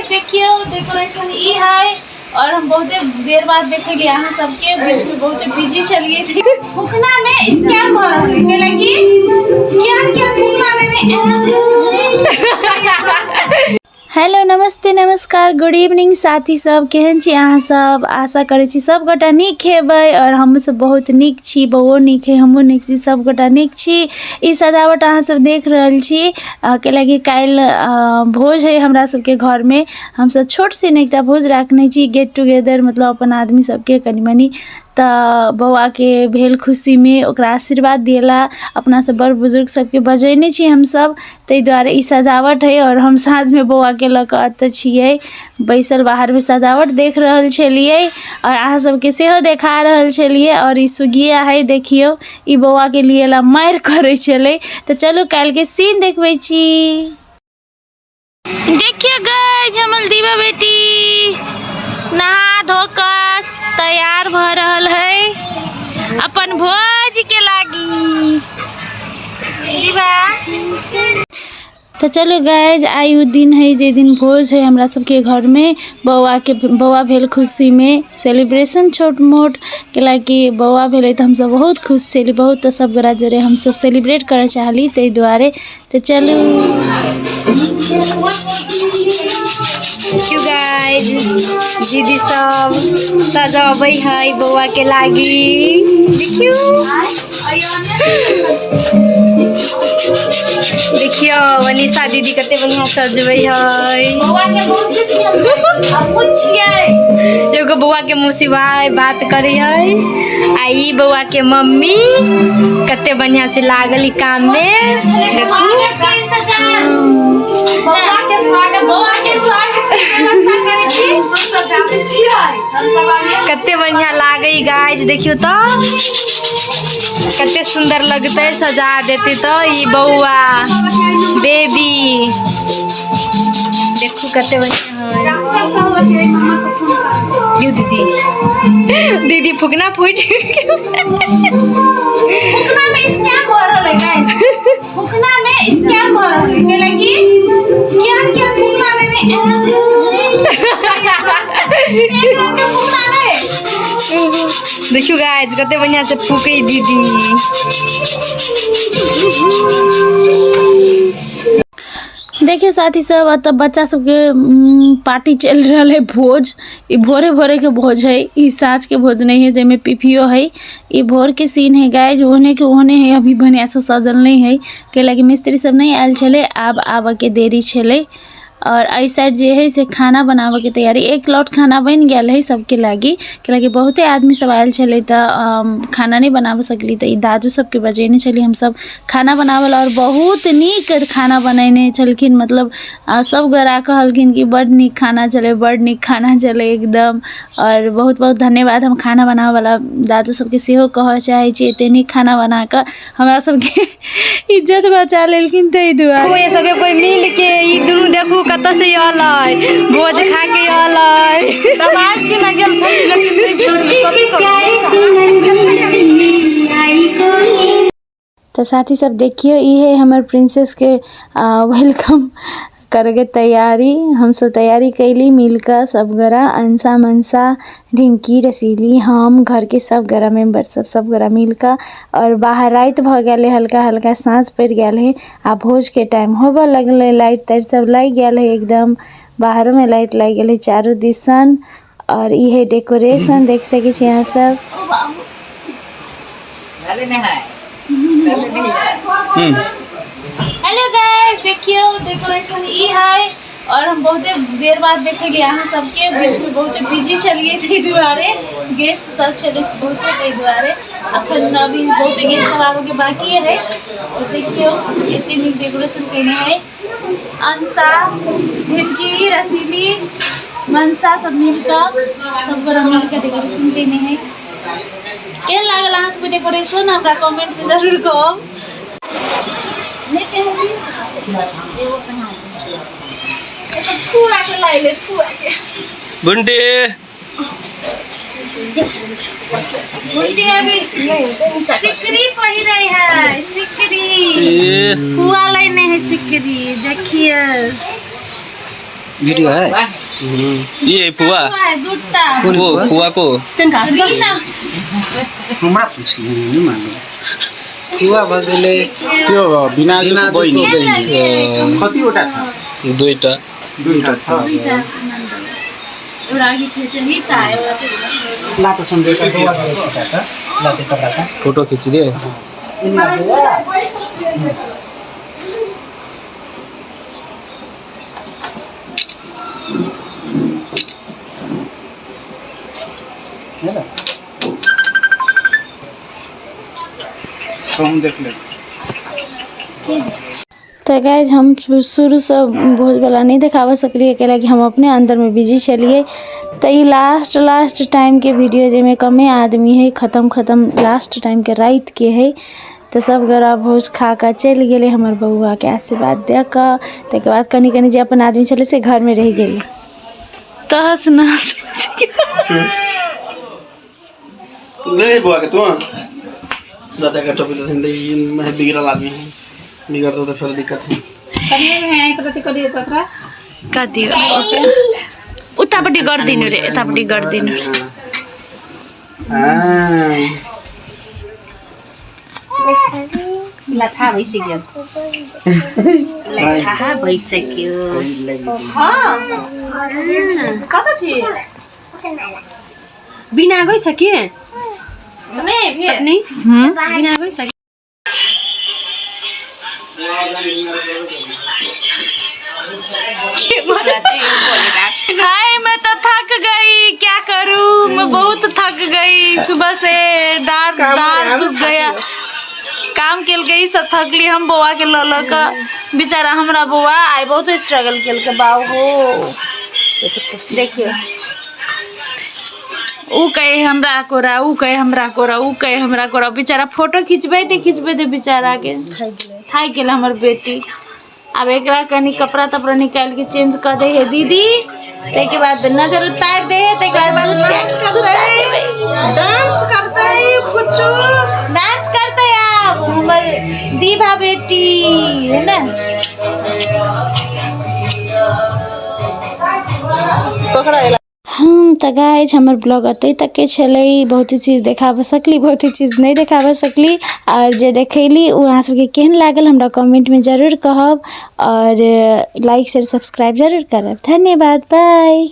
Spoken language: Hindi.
गाइस देखियो डेकोरेशन ई है और हम बहुत देर बाद देखे गए यहाँ सबके बीच में बहुत बिजी चलिए थे। फुकना में स्कैम हो रहा है के लगी क्या फुकना हेलो नमस्ते नमस्कार गुड इवनिंग साथी सब केहन छी अहाँ सब। आशा करै छी सब गोटा नीक हेबै और हम सब बहुत नीक छी। बउओ नीक है हमहूँ नीक छी सब गोटा नीक छी। ई सजावट अहाँ सब देख रहल छी के लगी काल भोज है हमरा सबके घर में। हम सब छोट सन एकटा भोज राखने छी गेट टुगेदर मतलब अपन आदमी सबके कनी मनी त बउआ के भेल खुशी में ओकरा आशीर्वाद दिएला अपना सब बड़ बुजुर्ग सबके बजैने छी हम सब तै दुआरे ई सजावट है। और हम साँझ में बउआ के लक अत छियै बैसल बाहर में सजावट देख रहल छलिए और अहाँ सबके सेहो देखा रहल छलिए। और ई सुगिया है देखियो ई बउआ के लिए ला मार करे छले। तो चलो काल के सीन देखबै छी। देखियो गाइस हमर दीवा बेटी नहा धोकर तैयार भ रहल है अपन भोज के लागी। तो चलो गाइज आई उ दिन है जे दिन भोज है हमरा सबके घर में। बउआ भेल खुशी में सेलिब्रेशन छोट मोट के लागी बउआ भेले तो हम सब बहुत खुश छली बहुत। तो सब गोरा जोरे हम सब सेलिब्रेट करे चाहली तै दुआरे। तो चलो गाइज दीदी सब सजाबै है बउआ के लागी देखियो वनीसा दीदी कते बढ़िया सजबै है। एगो बउआ के मौसी भाई बात करे है आई बउआ के मम्मी कते बढ़िया से लागल काम में कते बढ़िया लागे गाइज देखियो तो कते सुंदर लगते सजा देते तो ई बउआ बेबी देखो कते बढ़िया है। दीदी फुकना फूट फुकना में स्कैम हो रहा है गाइस फुकना में स्कैम हो रहा है के लगी क्या फुकना देखियो गाइस कते बढ़िया से फूके दीदी। देखियो साथी सब तब बच्चा सबके पार्टी चल रहा है भोज। ई भोरे भोरे के भोज है ई साँझ के भोज नहीं है जेमे पिपियो है। ई भोर के सीन है गाइज ओने के ओने है अभी बढ़िया से सजल नहीं है के लगे मिस्त्री सब नहीं आयल छले आब आवे के देरी छले। और आई साइड जे है से खाना बनावे के तैयारी एक लौट खाना बन गया है सबके लागी के लगे बहुते आदमी सब आयल छले त खाना नहीं बनावे सकली त दादू सबके बजेने छली हम सब खाना बनावल और बहुत नीक खाना बनैने छलखिन मतलब सब गोरा कहलखिन कि बड़ नीक खाना चले एकदम। और बहुत बहुत धन्यवाद हम खाना बनावे वाला दादू सबके सेहो कह चाहे छी एते नीक खाना बना के हमरा सबके इज्जत बचा लेलखिन तै दुआरे सबे कोई मिल के ई दुनु देखू कत से आलै भोज खा के आलै समाज के लागल तो साथी सब देखियो ई है हमर प्रिंसेस के वेलकम करके तैयारी हम सब तैयारी कैली मिलकर सब गोरा अंसा मनसा रिंकी रसीली हम घर के सब गोरा मेंबर सब गोरा मिलकर। और बाहर रात भ गए हल्का हल्का सांझ पड़ गया है आ भोज के टाइम होबे लगल लाइट ताइट सब लग गया है एकदम बाहरों में लाइट लग गया है चारों दिशन। और ये डेकोरेशन देख सके छी यहाँ सब हेलो गाइस देखियो डेकोरेशन ई है और हम बहुत देर बाद देखे गए यहाँ सबके बीच में बहुत बिजी चलिए थे दुआरे गेस्ट सब चले बहुत थे दुआरे अखन अभी बहुत गेस्ट सब आवे के बाकी है। और देखियो इतनी नीक डेकोरेशन करने है अंसा ढिमकी रसीली मनसा सब मिलकर सब गोरा मिलकर डेकोरेशन करने है। के लागल अहाँ सबके डेकोरेशन हमरा कमेंट में जरूर कहब। बुंटी अभी सिकरी पहिरे है सिकरी हुआ लाइन है सिकरी देखिए वीडियो है ये फुआ कौन वो हुआ? फुआ को हमरा पूछी नहीं मालूम फुआ भगले त्यो बिना बिना बहिनी बहिनी कतिवटा छ दुईटा दुईटा छ लातो संदेका दुआ खिचाता लाते कपड़ा फोटो खींचिदिए इनला बुआ हेलो हम देख ले तो गाइज हम शुरू से भोज वाला नहीं दिखावा सकलिए कैला कि हम अपने अंदर में बिजी चलिए। तो ये लास्ट टाइम के वीडियो जिसमें कमे आदमी है ख़त्म लास्ट टाइम के रात के है। तो सब गरा भोज खा कर चल गए हमार बउआ के आशीर्वाद दे कर तक बाद कनी जे अपन आदमी चले से घर में रह गए तहस नहस ले बुआ के तू दादा का टोपी तो हिंदी में बिगड़ल आदमी है बिगड़ता तो फिर दिक्कत है उतापट्टि गर्दिनु रे यतापट्टि गर्दिनु ला थाहा भइसक्यो थाहा भइसक्यो कता छ बिना गइसक्यो बिना गइसक्यो हाय मैं तो थक गई क्या करूं मैं बहुत थक गई सुबह से दांत दुख गया काम केल गई सब थकली हम बउआ के ल का बेचारा हमरा बउआ आइ बहुत स्ट्रगल केल के बाऊ हो देखिए ऊ कहे हमरा कोरा ऊ कहे हमरा कोरा ऊ कहे हमरा कोरा बेचारा फोटो खिंचबे दे बेचारा के थाक गेल हमर बेटी। अब एकरा कनी कपड़ा तपड़ा निकाल के चेंज कर दे है दीदी ते के बाद नजर उतार दे ते के बाद डांस करते आप हमर दीभा बेटी है ना हम तो गाइज हमार ब्लॉग अतै तक के छलै बहुत चीज देखाब सकली बहुत चीज नहीं देखाब सकली और जे देखैली वहाँ सबके केहन लागल हमरा कमेंट में जरूर कहब और लाइक शेयर सब्सक्राइब जरूर करब। धन्यवाद बाय।